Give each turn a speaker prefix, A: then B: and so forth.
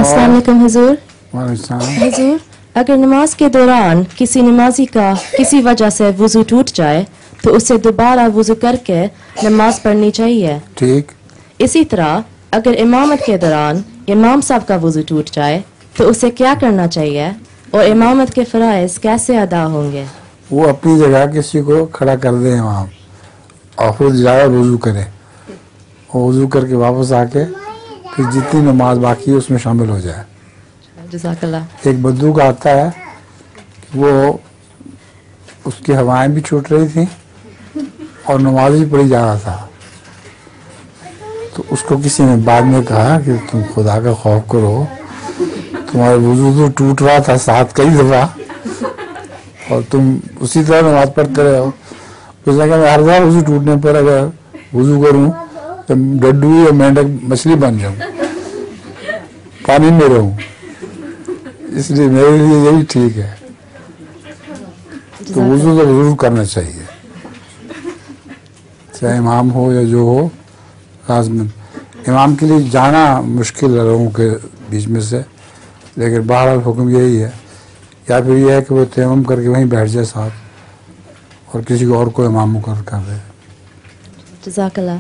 A: अस्सलाम वालेकुम हुजूर। हुजूर, अगर नमाज के दौरान किसी नमाजी का किसी वजह से वुजू टूट जाए तो उसे दोबारा वुजू करके नमाज पढ़नी चाहिए।
B: ठीक।
A: इसी तरह अगर इमामत के दौरान इमाम साहब का वुजू टूट जाए तो उसे क्या करना चाहिए और इमामत के फराइज कैसे अदा होंगे?
B: वो अपनी जगह किसी को खड़ा कर दे इमाम और खुद जाए वुजू करे और वुजू करके वापस आके फिर जितनी नमाज बाकी है उसमें शामिल हो जाए।
A: जज़ाकल्लाह।
B: एक बद्दू का आता है कि वो उसकी हवाएं भी छूट रही थी और नमाज भी पढ़ी जा रहा था, तो उसको किसी ने बाद में कहा कि तुम खुदा का खौफ करो, तुम्हारा वुजू तो टूट रहा था 7 कई दफा और तुम उसी तरह नमाज पढ़ते रहे हो। उसने कहा मैं हर बार वुजू टूटने पर अगर वुजू करूं तो डड्डू या मेंढक मछली बन जाऊं, पानी में रहूं, इसलिए मेरे लिए यही ठीक है। तो वुजू तो जरूर करना चाहिए, चाहे इमाम हो या जो हो। लाजमन इमाम के लिए जाना मुश्किल है लोगों के बीच में से, लेकिन बहरहाल हुक्म यही है, या फिर यह है कि वो तयम्मुम करके वहीं बैठ जाए साथ और किसी को और को इमाम मुकर्रर कर दे।
A: जज़ाकल्लाह।